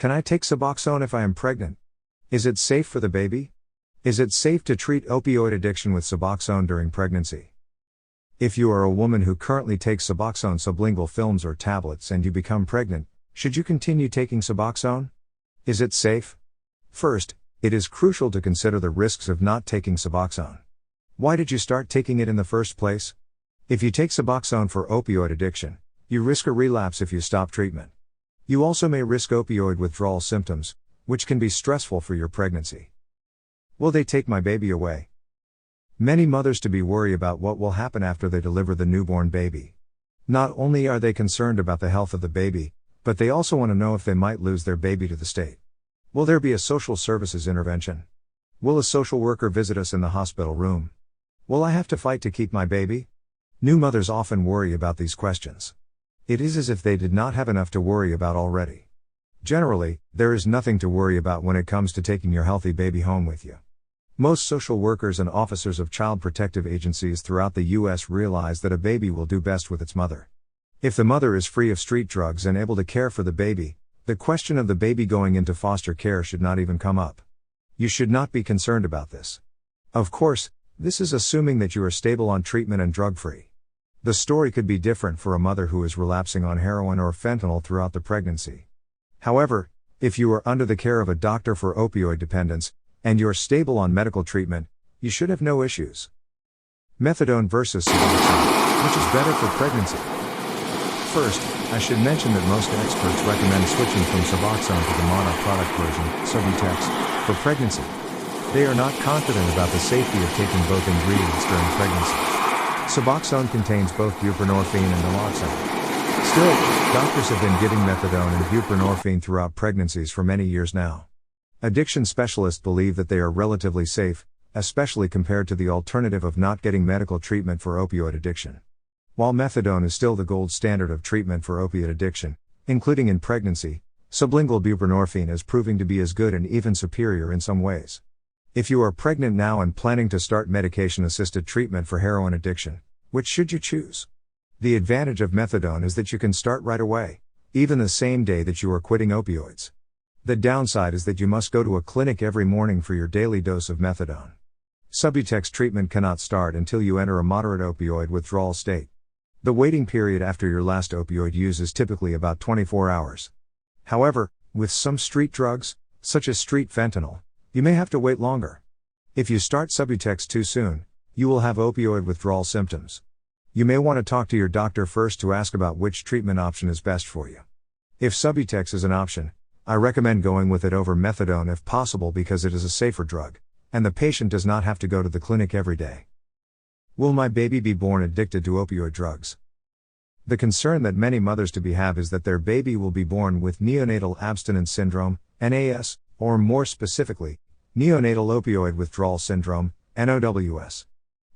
Can I take Suboxone if I am pregnant? Is it safe for the baby? Is it safe to treat opioid addiction with Suboxone during pregnancy? If you are a woman who currently takes Suboxone sublingual films or tablets and you become pregnant, should you continue taking Suboxone? Is it safe? First, it is crucial to consider the risks of not taking Suboxone. Why did you start taking it in the first place? If you take Suboxone for opioid addiction, you risk a relapse if you stop treatment. You also may risk opioid withdrawal symptoms, which can be stressful for your pregnancy. Will they take my baby away? Many mothers-to-be worry about what will happen after they deliver the newborn baby. Not only are they concerned about the health of the baby, but they also want to know if they might lose their baby to the state. Will there be a social services intervention? Will a social worker visit us in the hospital room? Will I have to fight to keep my baby? New mothers often worry about these questions. It is as if they did not have enough to worry about already. Generally, there is nothing to worry about when it comes to taking your healthy baby home with you. Most social workers and officers of child protective agencies throughout the U.S. realize that a baby will do best with its mother. If the mother is free of street drugs and able to care for the baby, the question of the baby going into foster care should not even come up. You should not be concerned about this. Of course, this is assuming that you are stable on treatment and drug-free. The story could be different for a mother who is relapsing on heroin or fentanyl throughout the pregnancy. However, if you are under the care of a doctor for opioid dependence, and you're stable on medical treatment, you should have no issues. Methadone versus Suboxone, which is better for pregnancy? First, I should mention that most experts recommend switching from Suboxone to the monoproduct version, Subutex, for pregnancy. They are not confident about the safety of taking both ingredients during pregnancy. Suboxone contains both buprenorphine and naloxone. Still, doctors have been giving methadone and buprenorphine throughout pregnancies for many years now. Addiction specialists believe that they are relatively safe, especially compared to the alternative of not getting medical treatment for opioid addiction. While methadone is still the gold standard of treatment for opiate addiction, including in pregnancy, sublingual buprenorphine is proving to be as good and even superior in some ways. If you are pregnant now and planning to start medication-assisted treatment for heroin addiction, which should you choose? The advantage of methadone is that you can start right away, even the same day that you are quitting opioids. The downside is that you must go to a clinic every morning for your daily dose of methadone. Subutex treatment cannot start until you enter a moderate opioid withdrawal state. The waiting period after your last opioid use is typically about 24 hours. However, with some street drugs, such as street fentanyl, you may have to wait longer. If you start Subutex too soon, you will have opioid withdrawal symptoms. You may want to talk to your doctor first to ask about which treatment option is best for you. If Subutex is an option, I recommend going with it over methadone if possible because it is a safer drug, and the patient does not have to go to the clinic every day. Will my baby be born addicted to opioid drugs? The concern that many mothers-to-be have is that their baby will be born with neonatal abstinence syndrome, NAS, or more specifically, neonatal opioid withdrawal syndrome, NOWS.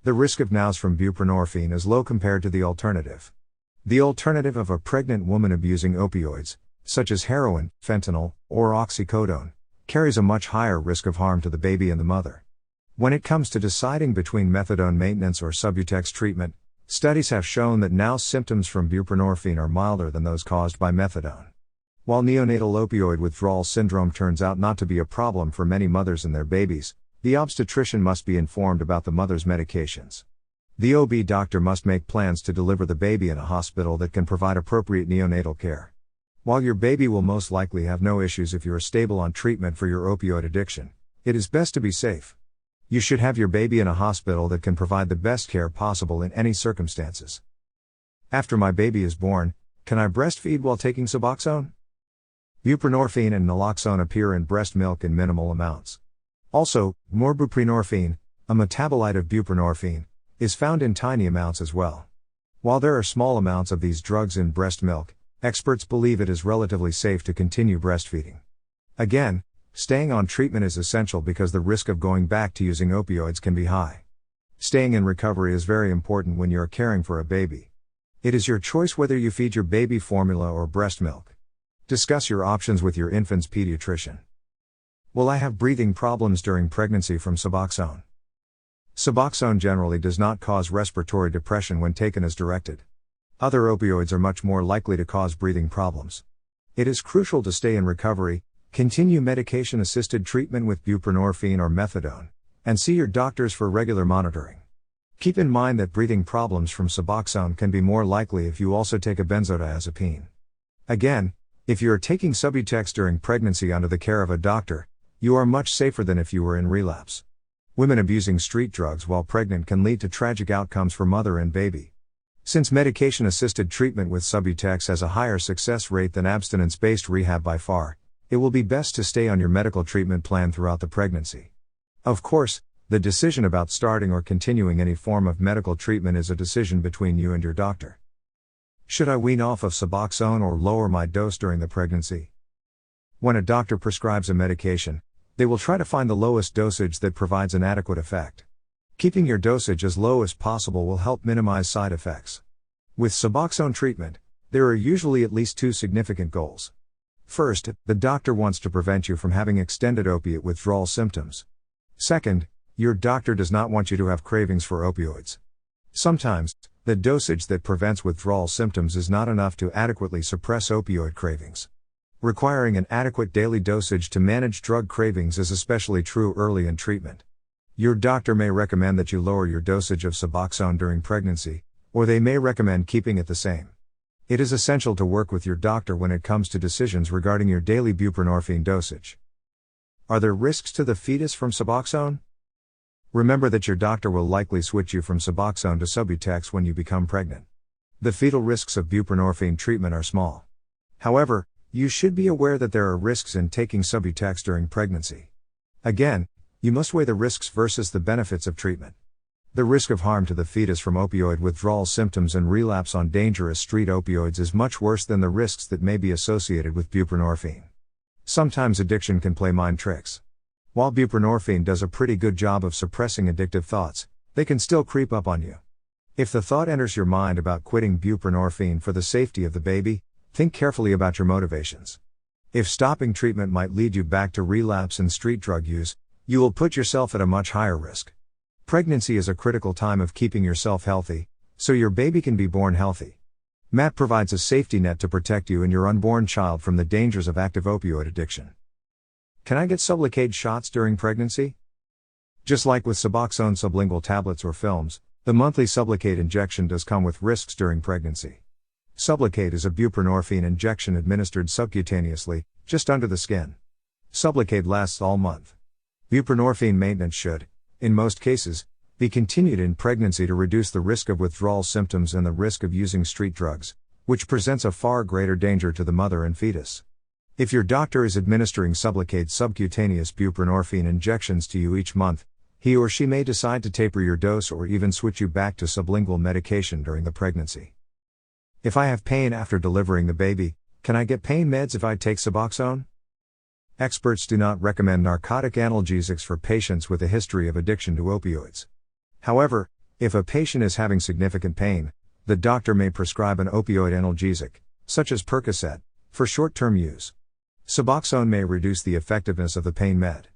The risk of NOWS from buprenorphine is low compared to the alternative. The alternative of a pregnant woman abusing opioids, such as heroin, fentanyl, or oxycodone, carries a much higher risk of harm to the baby and the mother. When it comes to deciding between methadone maintenance or Subutex treatment, studies have shown that NOWS symptoms from buprenorphine are milder than those caused by methadone. While neonatal opioid withdrawal syndrome turns out not to be a problem for many mothers and their babies, the obstetrician must be informed about the mother's medications. The OB doctor must make plans to deliver the baby in a hospital that can provide appropriate neonatal care. While your baby will most likely have no issues if you are stable on treatment for your opioid addiction, it is best to be safe. You should have your baby in a hospital that can provide the best care possible in any circumstances. After my baby is born, can I breastfeed while taking Suboxone? Buprenorphine and naloxone appear in breast milk in minimal amounts. Also, Buprenorphine, a metabolite of buprenorphine, is found in tiny amounts as well. While there are small amounts of these drugs in breast milk, experts believe it is relatively safe to continue breastfeeding. Again, staying on treatment is essential because the risk of going back to using opioids can be high. Staying in recovery is very important when you are caring for a baby. It is your choice whether you feed your baby formula or breast milk. Discuss your options with your infant's pediatrician. Will I have breathing problems during pregnancy from Suboxone? Suboxone generally does not cause respiratory depression when taken as directed. Other opioids are much more likely to cause breathing problems. It is crucial to stay in recovery, Continue medication-assisted treatment with buprenorphine or methadone, and see your doctors for regular monitoring. Keep in mind that breathing problems from Suboxone can be more likely if you also take a benzodiazepine. Again, if you are taking Subutex during pregnancy under the care of a doctor, you are much safer than if you were in relapse. Women abusing street drugs while pregnant can lead to tragic outcomes for mother and baby. Since medication-assisted treatment with Subutex has a higher success rate than abstinence-based rehab by far, it will be best to stay on your medical treatment plan throughout the pregnancy. Of course, the decision about starting or continuing any form of medical treatment is a decision between you and your doctor. Should I wean off of Suboxone or lower my dose during the pregnancy? When a doctor prescribes a medication, they will try to find the lowest dosage that provides an adequate effect. Keeping your dosage as low as possible will help minimize side effects. With Suboxone treatment, there are usually at least two significant goals. First, the doctor wants to prevent you from having extended opiate withdrawal symptoms. Second, your doctor does not want you to have cravings for opioids. Sometimes, the dosage that prevents withdrawal symptoms is not enough to adequately suppress opioid cravings. Requiring an adequate daily dosage to manage drug cravings is especially true early in treatment. Your doctor may recommend that you lower your dosage of Suboxone during pregnancy, or they may recommend keeping it the same. It is essential to work with your doctor when it comes to decisions regarding your daily buprenorphine dosage. Are there risks to the fetus from Suboxone? Remember that your doctor will likely switch you from Suboxone to Subutex when you become pregnant. The fetal risks of buprenorphine treatment are small. However, you should be aware that there are risks in taking Subutex during pregnancy. Again, you must weigh the risks versus the benefits of treatment. The risk of harm to the fetus from opioid withdrawal symptoms and relapse on dangerous street opioids is much worse than the risks that may be associated with buprenorphine. Sometimes addiction can play mind tricks. While buprenorphine does a pretty good job of suppressing addictive thoughts, they can still creep up on you. If the thought enters your mind about quitting buprenorphine for the safety of the baby, think carefully about your motivations. If stopping treatment might lead you back to relapse and street drug use, you will put yourself at a much higher risk. Pregnancy is a critical time of keeping yourself healthy, so your baby can be born healthy. MAT provides a safety net to protect you and your unborn child from the dangers of active opioid addiction. Can I get Sublocade shots during pregnancy? Just like with Suboxone sublingual tablets or films, the monthly Sublocade injection does come with risks during pregnancy. Sublocade is a buprenorphine injection administered subcutaneously, just under the skin. Sublocade lasts all month. Buprenorphine maintenance should, in most cases, be continued in pregnancy to reduce the risk of withdrawal symptoms and the risk of using street drugs, which presents a far greater danger to the mother and fetus. If your doctor is administering Sublocade subcutaneous buprenorphine injections to you each month, he or she may decide to taper your dose or even switch you back to sublingual medication during the pregnancy. If I have pain after delivering the baby, can I get pain meds if I take Suboxone? Experts do not recommend narcotic analgesics for patients with a history of addiction to opioids. However, if a patient is having significant pain, the doctor may prescribe an opioid analgesic, such as Percocet, for short-term use. Suboxone may reduce the effectiveness of the pain med.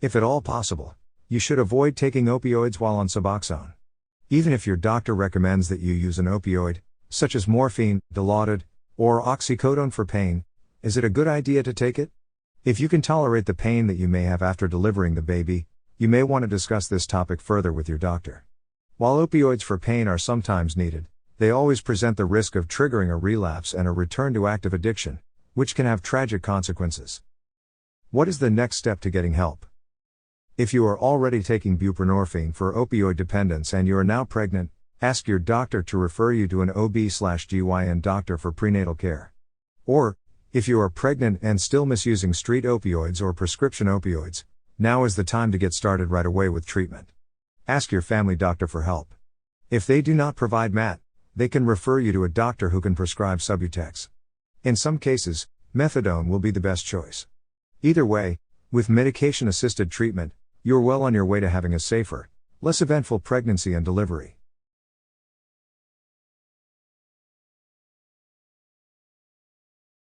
If at all possible, you should avoid taking opioids while on Suboxone. Even if your doctor recommends that you use an opioid, such as morphine, Dilaudid, or oxycodone for pain, is it a good idea to take it? If you can tolerate the pain that you may have after delivering the baby, you may want to discuss this topic further with your doctor. While opioids for pain are sometimes needed, they always present the risk of triggering a relapse and a return to active addiction, which can have tragic consequences. What is the next step to getting help? If you are already taking buprenorphine for opioid dependence and you are now pregnant, ask your doctor to refer you to an OB/GYN doctor for prenatal care. Or, if you are pregnant and still misusing street opioids or prescription opioids, now is the time to get started right away with treatment. Ask your family doctor for help. If they do not provide MAT, they can refer you to a doctor who can prescribe Subutex. In some cases, methadone will be the best choice. Either way, with medication-assisted treatment, you're well on your way to having a safer, less eventful pregnancy and delivery.